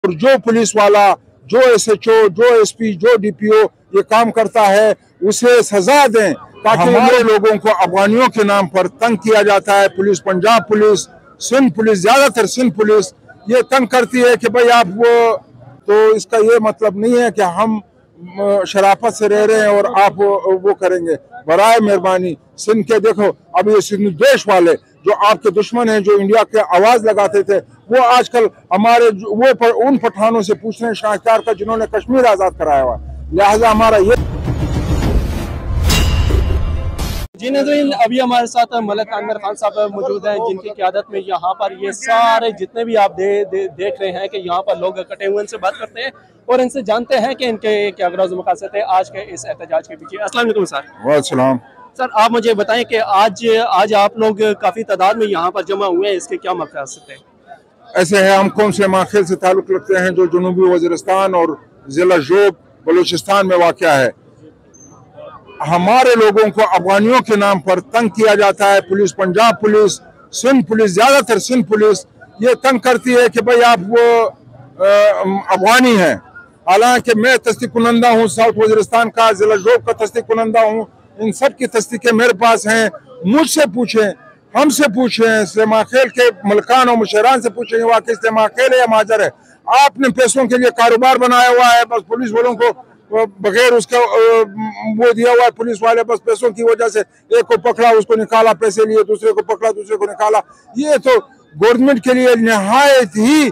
और जो पुलिस वाला, जो एसएचओ, जो एसपी, जो डीपीओ ये काम करता है उसे सजा दें, ताकि हमारे लोगों को अफगानियों के नाम पर तंग किया जाता है। Police, Punjab police, Sindh police, ज्यादातर सिंध पुलिस ये तंग करती है कि भाई आप वो, तो इसका ये मतलब नहीं है कि हम शराफत से रह रहे हैं और आप वो करेंगे। बराए मेहरबानी सिंध के देखो, अब ये सिंध देश वाले जो आपके दुश्मन हैं, जो इंडिया के आवाज लगाते थे, वो आजकल हमारे उन पठानों से पूछ रहे हैं शाहकार का जिन्होंने कश्मीर आजाद कराया हुआ। लिहाजा हमारा ये जी नाज़रीन, अभी हमारे साथ मलिक आमिर खान साहब मौजूद हैं, जिनकी क़यादत में यहाँ पर ये सारे जितने भी आप देख रहे हैं कि यहाँ पर लोग इकट्ठे हुए, इनसे बात करते हैं और इनसे जानते हैं कि इनके क्या गरज़ मक़ासद है आज के इस एहतजाज के पीछे। अस्सलाम वालेकुम सर। वालेकुम सर, आप मुझे बताएं कि आज आप लोग काफ़ी तादाद में यहाँ पर जमा हुए हैं, इसके क्या मक़ासद है? ऐसे है, हम कौम से माखेल से ताल्लुक़ रखते हैं जो जनूबी वज़ीरिस्तान और ज़िला जोब बलूचिस्तान में वाक़या है। हमारे लोगों को अफगानियों के नाम पर तंग किया जाता है। Police, Punjab police, Sindh police, ज्यादातर सिंध पुलिस ये तंग करती है कि भाई आप वो अफगानी हैं। हालांकि मैं तस्दीक कुनंदा हूँ, साउथ वज़ीरिस्तान का, जिला जोब का तस्दीक कुनंदा हूँ। इन सब की तस्दीकें मेरे पास हैं। मुझसे पूछें, हमसे पूछें, इस्लामाखेल के मलकान और मुशहरान से पूछेंगे वाकई इस्लामाखेल है या माजर है। आपने पैसों के लिए कारोबार बनाया हुआ है, बस पुलिस वालों को बगैर उसका वो दिया हुआ है। पुलिस वाले बस पैसों की वजह से एक को पकड़ा, उसको निकाला, पैसे लिए, दूसरे को पकड़ा, दूसरे को निकाला। ये तो गवर्नमेंट के लिए निहायत ही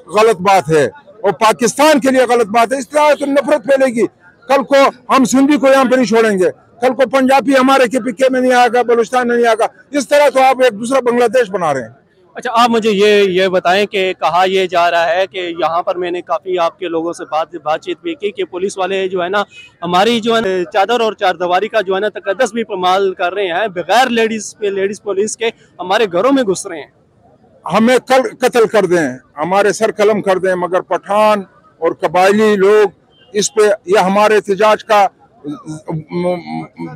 गलत बात है और पाकिस्तान के लिए गलत बात है। इस तरह तो नफरत फैलेगी। कल को हम सिंधी को यहाँ पे नहीं छोड़ेंगे, कल को पंजाबी हमारे के पीके में नहीं आएगा, बलूचिस्तान में नहीं आएगा। इस तरह तो आप एक दूसरा बांग्लादेश बना रहे हैं। अच्छा, आप मुझे ये बताएं कि कहा यह जा रहा है कि यहाँ पर मैंने काफ़ी आपके लोगों से बातचीत भी की कि पुलिस वाले जो है ना, हमारी जो है चादर और चारदीवारी का जो है ना तकद्दस भी पामाल कर रहे हैं, बगैर लेडीज पुलिस के हमारे घरों में घुस रहे हैं। हमें कल कत्ल कर दें, हमारे सर कलम कर दें, मगर पठान और कबायली लोग इस पे, यह हमारे एहतजाज का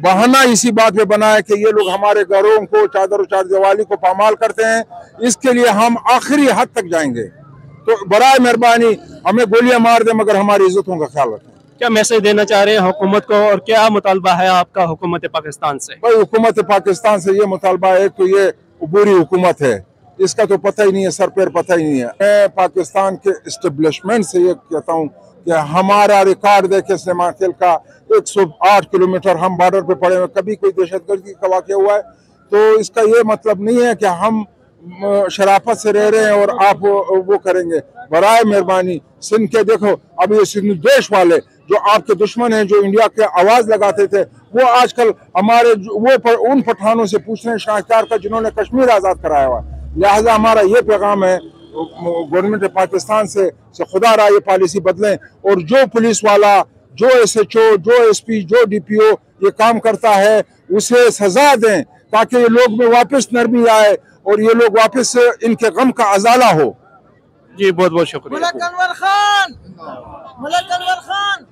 बहाना इसी बात पे बना है कि ये लोग हमारे घरों को, चादर और चारदीवारी को पामाल करते हैं। इसके लिए हम आखिरी हद तक जाएंगे। तो बराए मेहरबानी हमें गोलियां मार दे, मगर हमारी इज्जतों का ख्याल रखें। क्या मैसेज देना चाह रहे हैं हुकूमत को और क्या मुतालबा है आपका हुकूमत पाकिस्तान से? भाई, हुकूमत पाकिस्तान से ये मुतालबा है कि ये अबूरी हुकूमत है, इसका तो पता ही नहीं है, सर पैर पता ही नहीं है। मैं पाकिस्तान के इस्टेब्लिशमेंट से ये कहता हूँ कि हमारा रिकॉर्ड देखे इस्लामाखेल का, 108 किलोमीटर हम बॉर्डर पे पड़े हुए, कभी कोई दहशतगर्दी का वाक़या हुआ है? तो इसका ये मतलब नहीं है कि हम शराफत से रह रहे हैं और आप वो करेंगे। बराए मेहरबानी सिंध के देखो, अब ये सिंध देश वाले जो आपके दुश्मन हैं, जो इंडिया के आवाज लगाते थे, वो आजकल हमारे उन पठानों से पूछ रहे हैं शाहकार का जिन्होंने कश्मीर आजाद कराया हुआ। लिहाजा हमारा ये पैगाम है गवर्नमेंट पाकिस्तान से खुदा रहा ये पॉलिसी बदलें और जो पुलिस वाला, जो एसएचओ, जो एसपी, जो डीपीओ ये काम करता है उसे सजा दें, ताकि ये लोग में वापस नरमी आए और ये लोग वापस इनके गम का अजाला हो। जी बहुत बहुत शुक्रिया। मलिक अनवर खान।